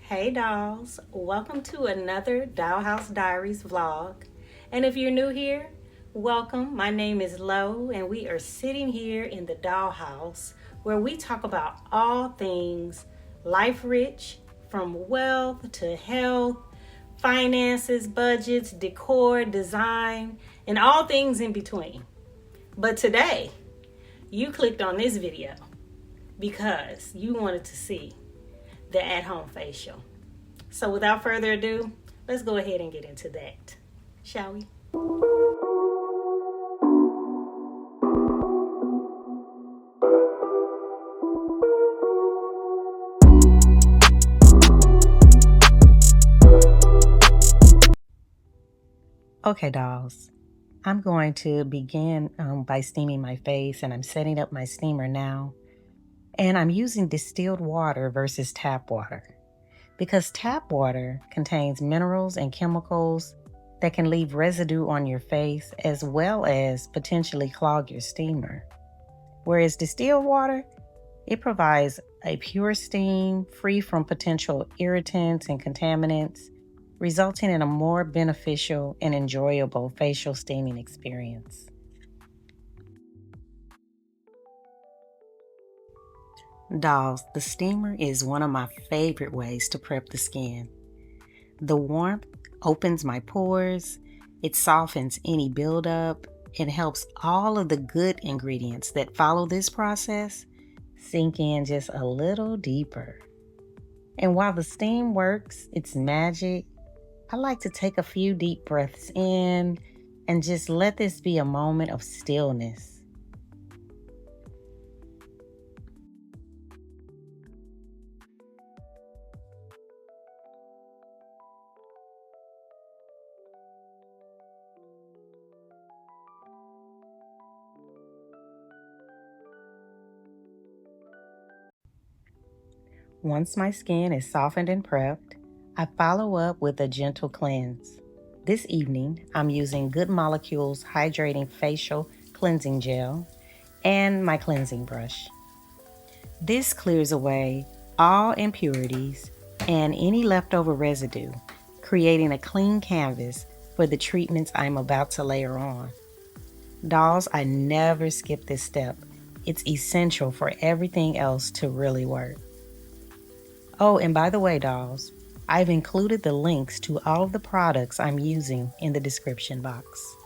Hey dolls, welcome to another Dollhouse Diaries vlog. And if you're new here, welcome. My name is Lo and we are sitting here in the Dollhouse where we talk about all things life rich, from wealth to health, finances, budgets, decor, design, and all things in between. But today, you clicked on this video because you wanted to see the at-home facial. So without further ado, let's go ahead and get into that, shall we? Okay, dolls. I'm going to begin by steaming my face, and I'm setting up my steamer now. And I'm using distilled water versus tap water, because tap water contains minerals and chemicals that can leave residue on your face as well as potentially clog your steamer. Whereas distilled water, it provides a pure steam free from potential irritants and contaminants, resulting in a more beneficial and enjoyable facial steaming experience. Dolls, the steamer is one of my favorite ways to prep the skin. The warmth opens my pores, it softens any buildup, and helps all of the good ingredients that follow this process sink in just a little deeper. And while the steam works its magic, I like to take a few deep breaths in and just let this be a moment of stillness. Once my skin is softened and prepped, I follow up with a gentle cleanse. This evening, I'm using Good Molecules Hydrating Facial Cleansing Gel and my cleansing brush. This clears away all impurities and any leftover residue, creating a clean canvas for the treatments I'm about to layer on. Dolls, I never skip this step. It's essential for everything else to really work. Oh, and by the way, dolls, I've included the links to all of the products I'm using in the description box.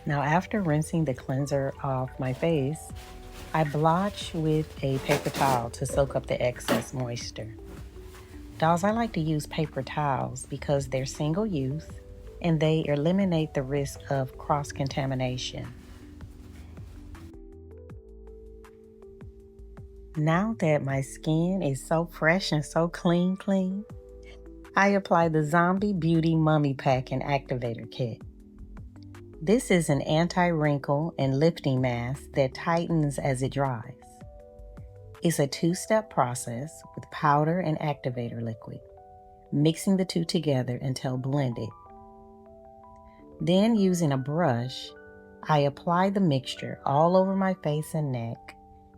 Now, after rinsing the cleanser off my face, I blotch with a paper towel to soak up the excess moisture. Dolls, I like to use paper towels because they're single use and they eliminate the risk of cross-contamination. Now that my skin is so fresh and so clean, I apply the Zombie Beauty Mummy Pack and Activator Kit. This is an anti-wrinkle and lifting mask that tightens as it dries. It's a two-step process with powder and activator liquid, mixing the two together until blended. Then, using a brush, I apply the mixture all over my face and neck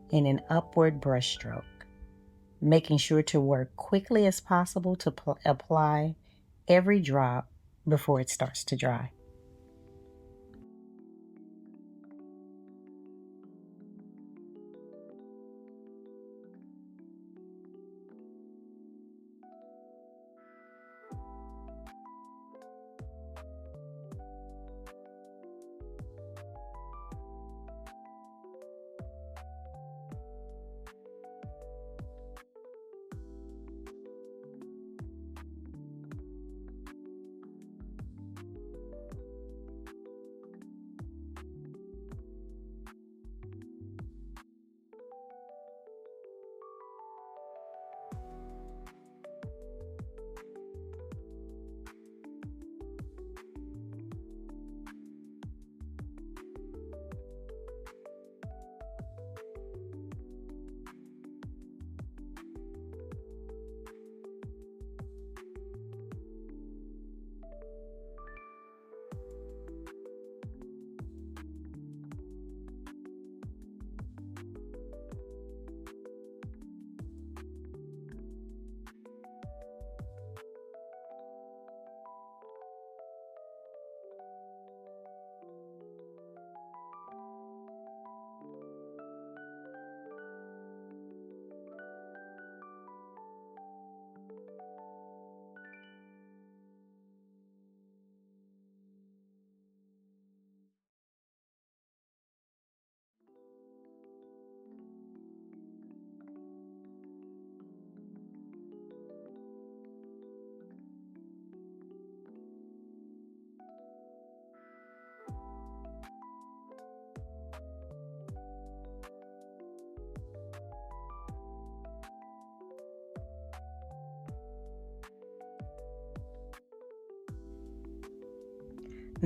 in an upward brush stroke, making sure to work quickly as possible to apply every drop before it starts to dry.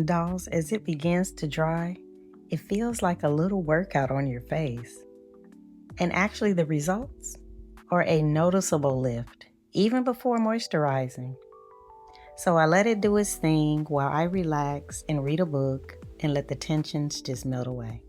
Dolls, as it begins to dry, it feels like a little workout on your face. And actually, the results are a noticeable lift, even before moisturizing. So I let it do its thing while I relax and read a book and let the tensions just melt away.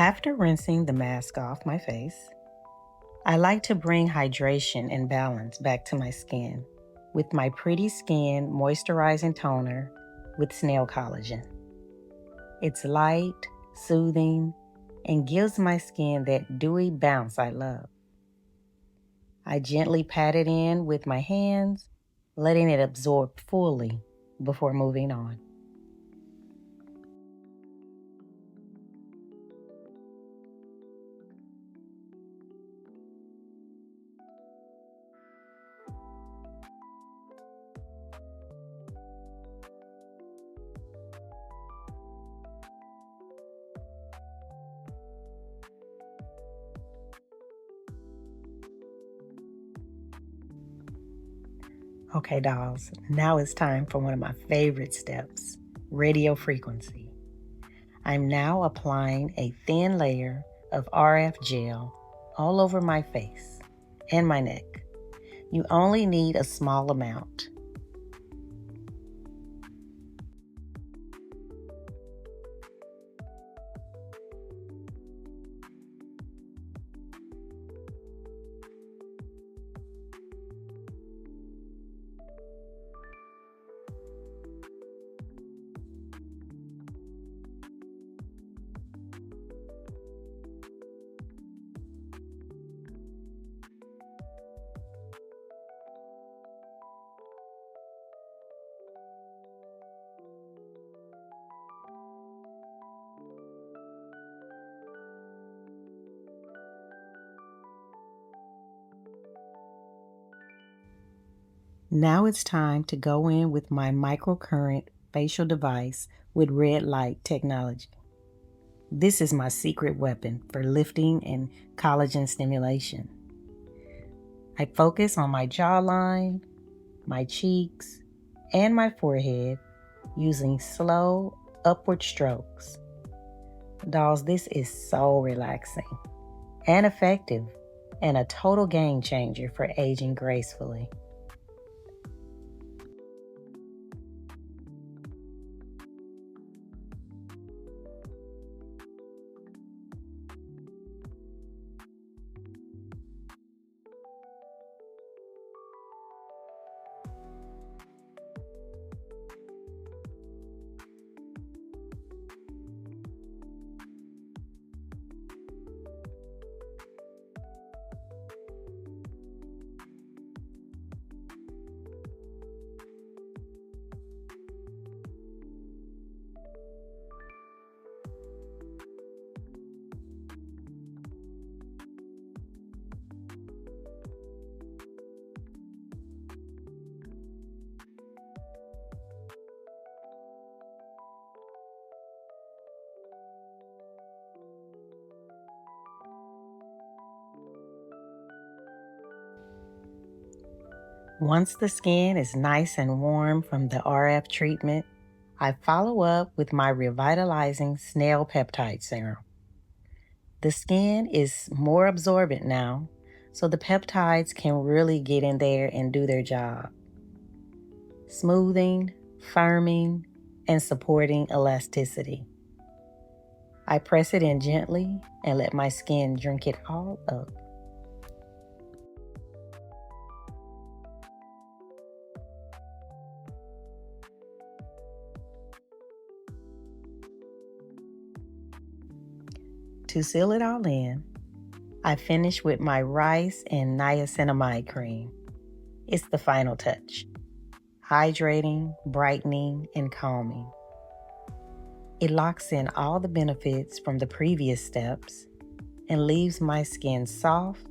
After rinsing the mask off my face, I like to bring hydration and balance back to my skin with my PRETTYSKIN Moisturizing Toner with Snail Collagen. It's light, soothing, and gives my skin that dewy bounce I love. I gently pat it in with my hands, letting it absorb fully before moving on. Okay, dolls, now it's time for one of my favorite steps, radio frequency. I'm now applying a thin layer of RF gel all over my face and my neck. You only need a small amount. Now it's time to go in with my microcurrent facial device with red light technology. This is my secret weapon for lifting and collagen stimulation. I focus on my jawline, my cheeks, and my forehead using slow upward strokes. Dolls, this is so relaxing and effective and a total game changer for aging gracefully. Once the skin is nice and warm from the RF treatment, I follow up with my Revitalizing Snail Peptide Serum. The skin is more absorbent now, so the peptides can really get in there and do their job. Smoothing, firming, and supporting elasticity. I press it in gently and let my skin drink it all up. To seal it all in, I finish with my rice and niacinamide cream. It's the final touch. Hydrating, brightening, and calming. It locks in all the benefits from the previous steps and leaves my skin soft,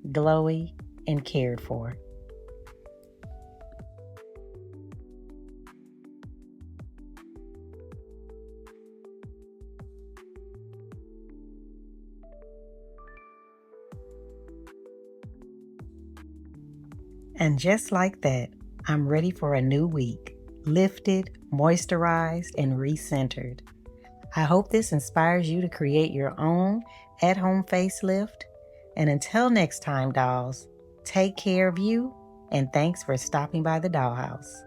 glowy, and cared for. And just like that, I'm ready for a new week, lifted, moisturized, and recentered. I hope this inspires you to create your own at-home facelift. And until next time, dolls, take care of you, and thanks for stopping by the Dollhouse.